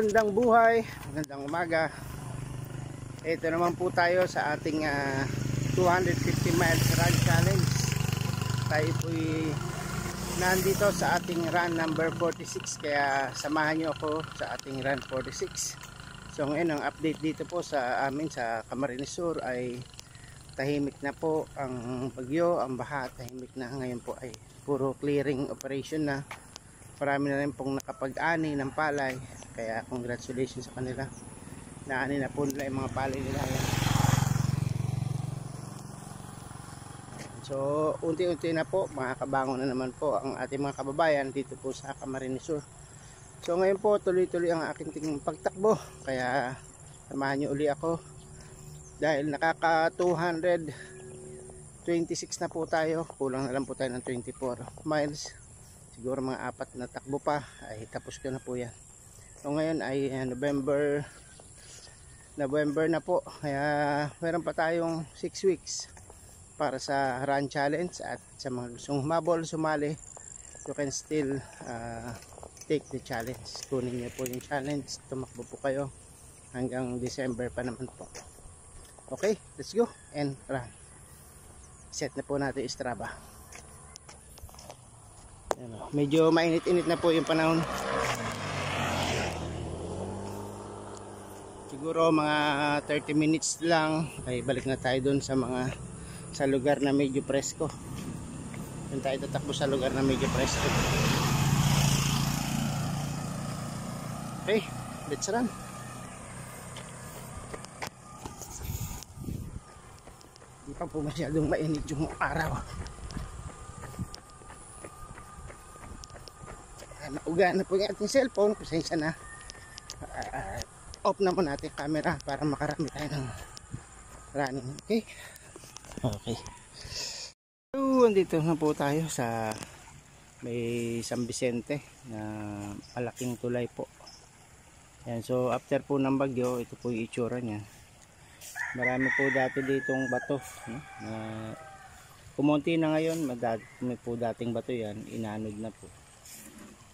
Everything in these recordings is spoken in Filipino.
Magandang buhay, magandang umaga. Ito naman po tayo sa ating 250 miles run challenge. Tayo po'y nandito sa ating run number 46, kaya samahan nyo ako sa ating run 46. So ngayon ang update dito po sa amin sa Camarines Sur ay tahimik na po ang bagyo, ang baha tahimik na. Ngayon po ay puro clearing operation na. Marami na rin pong nakapag-ani ng palay, kaya congratulations sa kanila. Naani na po nila yung mga palay nila. So unti-unti na po makakabangon na naman po ang ating mga kababayan dito po sa Camarines Sur. So ngayon po tuloy-tuloy ang aking pagtakbo, kaya samahan nyo uli ako dahil nakaka 226 na po tayo. Kulang na lang po tayo ng 24 miles. Siguro mga 4 na takbo pa ay tapos ko na po yan. So ngayon ay November na po, kaya meron pa tayong 6 weeks para sa run challenge. At sa mga gustong humabol, sumali, you can still take the challenge. Kunin niyo po yung challenge, tumakbo po kayo hanggang December pa naman po. Okay, let's go and run. Set na po natin yung Strava. Medyo mainit-init na po yung panahon. Siguro mga 30 minutes lang ay balik na tayo dun sa lugar na medyo presko. Doon tayo tatakbo sa lugar na medyo presko. Okay, let's run. Hindi pa po masyadong mainit yung araw. Nauga na po yung ating cellphone, pasensya na. Off na mo natin camera para makarami tayo ng running. Okay? Okay. So, andito na po tayo sa may San Vicente na malaking tulay po. Yan, so after po ng bagyo, ito po yung itsura niya. Marami po dati ditong bato, na kumonti na ngayon. May po dating bato yan, inanod na po.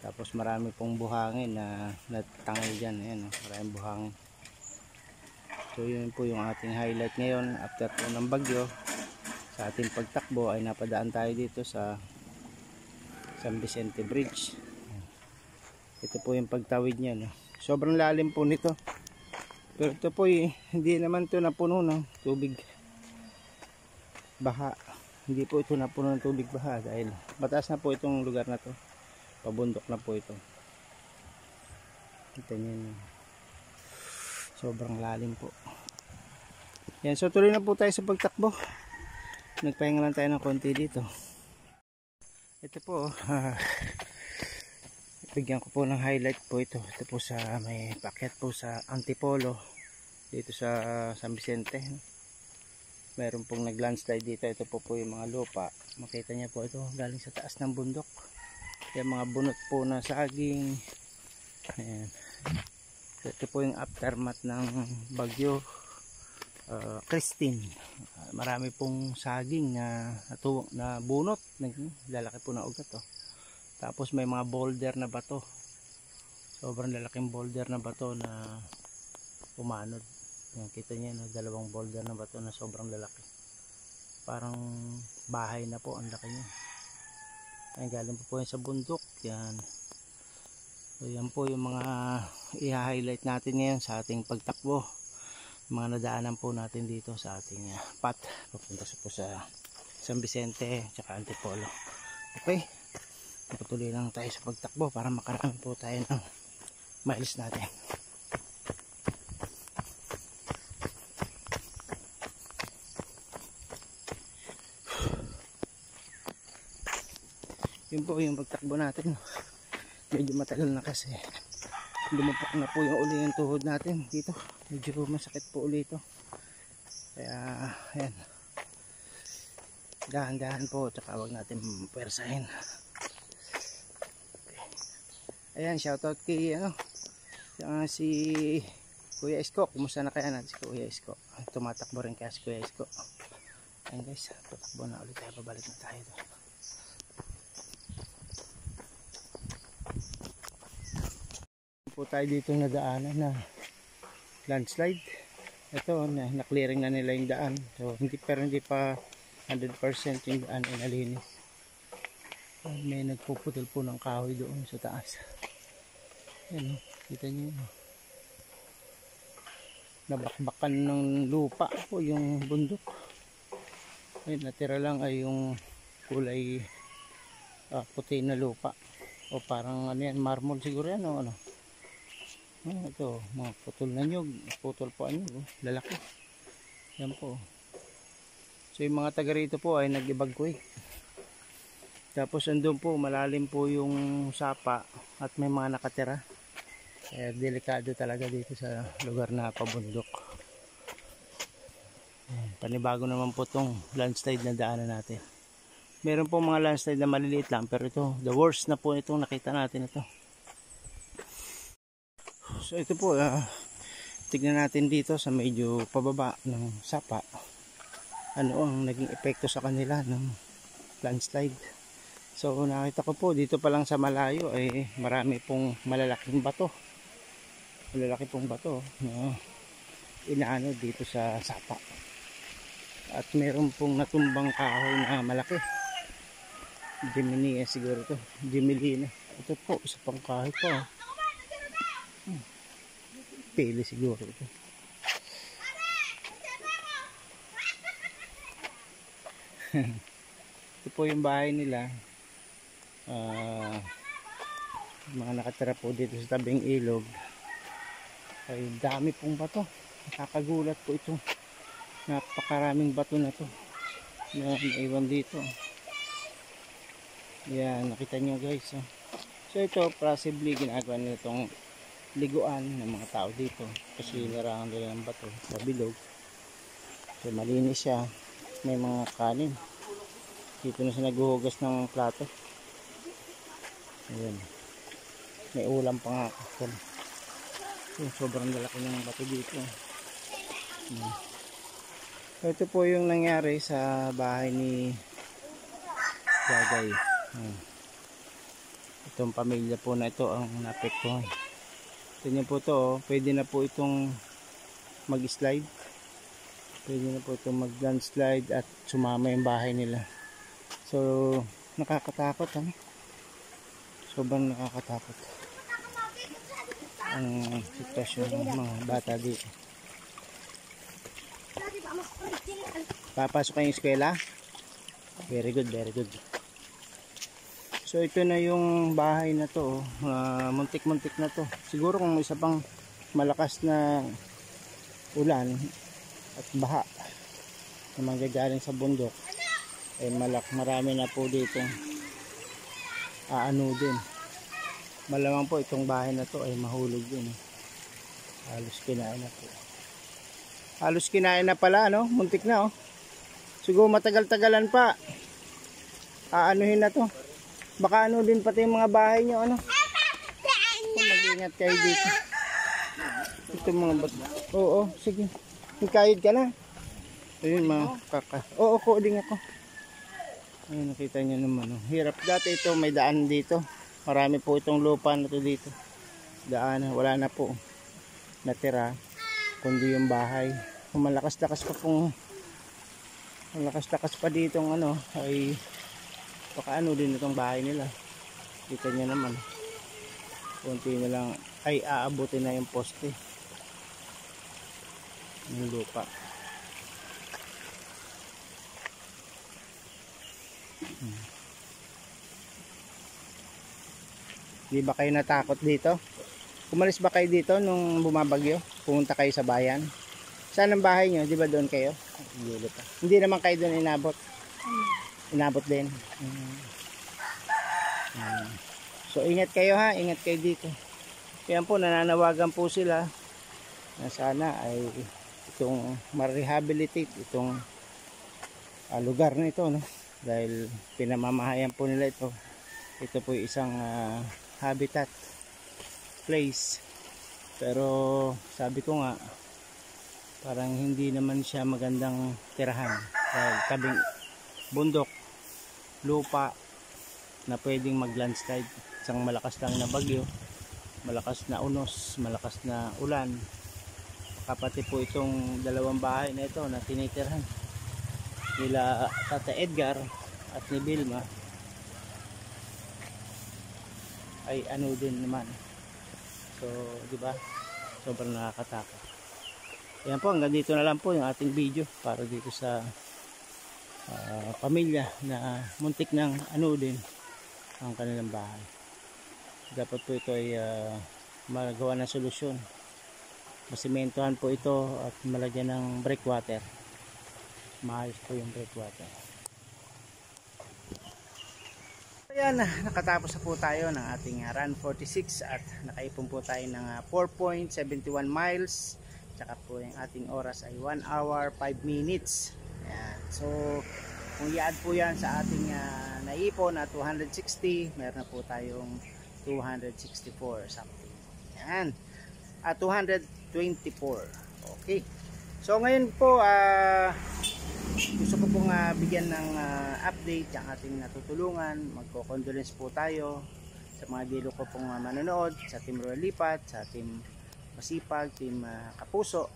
Tapos marami pong buhangin na natangay dyan. Ayan, maraming buhangin. So yun po yung ating highlight ngayon. After po ng bagyo, sa ating pagtakbo ay napadaan tayo dito sa San Vicente Bridge. Ito po yung pagtawid niya. Sobrang lalim po nito. Pero ito po hindi naman ito napuno ng tubig baha. Hindi po ito napuno ng tubig baha dahil mataas na po itong lugar na to. Pabundok na po ito. Kita nyo, sobrang lalim po. Yan, so tuloy na po tayo sa pagtakbo. Nagpahinga lang tayo ng konti dito. Ito po, bigyan ko po ng highlight po ito. Ito po sa may packet po sa Antipolo dito sa San Vicente. Meron pong nag-landslide dito. Ito po yung mga lupa. Makita niya po ito galing sa taas ng bundok. Yung mga bunot po na saging. Ayan. Ito po yung aftermath ng bagyo Christine. Marami pong saging na bunot. Lalaki po na ugat. Tapos may mga boulder na bato. Sobrang lalaking boulder na bato na umanod. Ayan, kita niyo, dalawang boulder na bato na sobrang lalaki. Parang bahay na po, ang laki niya. Ay, galing po yan sa bundok. Yan. So yan po yung mga i-highlight natin ngayon sa ating pagtakbo. Mga nadaanan po natin dito sa ating path papunta po sa San Vicente at Antipolo. Okay, patuloy lang tayo sa pagtakbo para makarami po tayo ng miles natin. Yun po yung pagtakbo natin. Medyo matagal na kasi lumupok na po yung uli yung tuhod natin dito. Medyo masakit po uli ito. Kaya ayan, dahan-dahan po, tsaka wag natin pwersahin. Okay. Ayan, shoutout kay si Kuya Isko. Kumusta na kaya natin si Kuya Isko? Tumatakbo rin kaya si Kuya Isko. Ayan guys, tatakbo na ulit tayo. Pabalik na tayo doon. po tayo dito na daanan na landslide. Ito, na-clearing na nila yung daan. So, pero hindi pa 100% yung daan ay nalinis. May nagpuputol po ng kahoy doon sa taas. Yan, kita nyo yun. Nabakbakan ng lupa po yung bundok. Ayun, natira lang ay yung kulay puti na lupa. O parang ano yan, marmol siguro yan o ano. Ito, mga putol na nyug. Putol po ang nyug, lalaki. Yan po. So yung mga taga rito po ay nag-evacuate. Tapos andun po, malalim po yung sapa at may mga nakatira. Kaya delikado talaga dito sa lugar na pabundok. Panibago naman po itong landslide na daanan natin. Meron po mga landslide na maliliit lang, pero ito, the worst na po itong nakita natin ito. So ito po, tignan natin dito sa medyo pababa ng sapa. Ano ang naging epekto sa kanila ng landslide. So nakita ko po, dito pa lang sa malayo ay marami pong malalaking bato. Malalaki pong bato na inaano dito sa sapa. At meron pong natumbang kahoy na malaki. Gemini siguro to, Gemelina. Ito po, isa pang kahoy po. Pili siguro ito. Ito po yung bahay nila. Mga nakatira po dito sa tabing ilog. Ay dami pong bato. Nakakagulat po itong napakaraming bato na to na naiwan dito. Yan, nakita nyo guys. So ito possibly ginagawa nila itong liguan ng mga tao dito kasi larangan nila ng bato sa bilog. So malinis siya, may mga kanin dito na siya naghuhugas ng plato. Ayan, may ulam pa nga. So, sobrang lalaki ng bato dito. So ito po yung nangyari sa bahay ni Gagay. Itong pamilya po na ito ang naapektuhan. Tingnan po to, pwede na po itong mag-slide. Pwede na po itong mag-landslide at sumama yung bahay nila. So, nakakatakot ano? Sobrang nakakatakot ang sitwasyon ng mga bata dito. Papasok kayong eskwela? Very good, very good. So ito na yung bahay na to, muntik-muntik na to. Siguro kung isa pang malakas na ulan at baha na manggagaling sa bundok, ay marami na po dito aano din. Malamang po itong bahay na to ay mahulog din. Halos kinain na po. Halos kinain na pala, no? Muntik na, oh. Siguro matagal-tagalan pa. Aanuhin na to. Baka ano din pati yung mga bahay nyo, ano? Mag-ingat kayo dito. Ito mga bato. Oo, sige. Hikayod ka na. Ayun mga kaka. Oo, kuling ako. Ayun, nakita nyo naman. Oh. Hirap dati ito, may daan dito. Marami po itong lupa na to dito. Daan, wala na po natira. Kundi yung bahay. Kung malakas-lakas pa dito ang ano, ay baka ano din itong bahay nila. Kita nyo naman. Kunti na lang ay aabutin na yung poste. Yung lupa. Di ba kayo natakot dito? Umalis ba kayo dito nung bumabagyo? Pumunta kayo sa bayan? Saan ang bahay nyo? Di ba doon kayo? Hindi naman kayo doon inabot? Inabot din. So ingat kayo ha, ingat kayo dito. Kaya po nananawagan po sila na sana ay itong ma-rehabilitate itong lugar na ito, no? Dahil pinamamahayan po nila ito. Ito po isang habitat place. Pero sabi ko nga, parang hindi naman siya magandang tirahan dahil tabing bundok, lupa na pwedeng mag-landslide. Isang malakas lang na bagyo malakas na unos, malakas na ulan. Kapati po itong dalawang bahay na ito na tinitirhan nila Tata Edgar at ni Vilma ay ano din naman. So, di ba? Sobrang nakakatakot. Yan po, hanggang dito na lang po yung ating video para dito sa pamilya na muntik ng ano din ang kanilang bahay. Dapat po ito ay magawa ng solusyon. Masimentohan po ito at malagyan ng breakwater. Maayos po yung breakwater. Ayan, nakatapos na po tayo ng ating Run 46 at nakaipon po tayo ng 4.71 miles. Tsaka po yung ating oras ay 1 hour 5 minutes. Ayan. So kung i-add po yan sa ating naipon na 260, meron na po tayong 264 something. Ayan. 224. Okay. So ngayon po gusto ko pong bigyan ng update ang ating natutulungan. Magko-condolence po tayo sa mga dilo ko pong manonood, sa Team Royal Lipat, sa Team Masipag, Team Kapuso.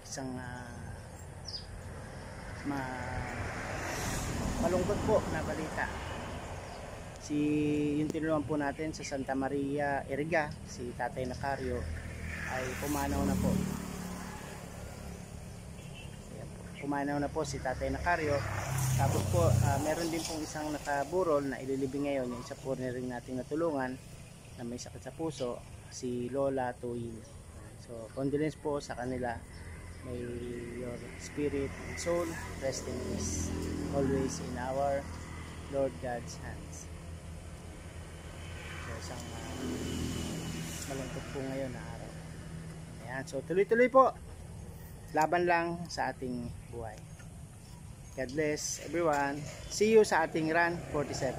Isang malungkot po na balita. Yung tinulungan po natin sa Santa Maria Iriga, si Tatay Nacario, ay pumanaw na po. Pumanaw na po si Tatay Nacario. Tapos po meron din pong isang nakaburol na ililibing ngayon, yung isa po na rin natin natulungan na may sakit sa puso, si Lola Tuyin. So condolence po sa kanila. May your spirit and soul rest in peace, always in our Lord God's hands. So isang malungkot po ngayon na araw. Ayan, so tuloy-tuloy po, laban lang sa ating buhay. God bless everyone. See you sa ating Run 47.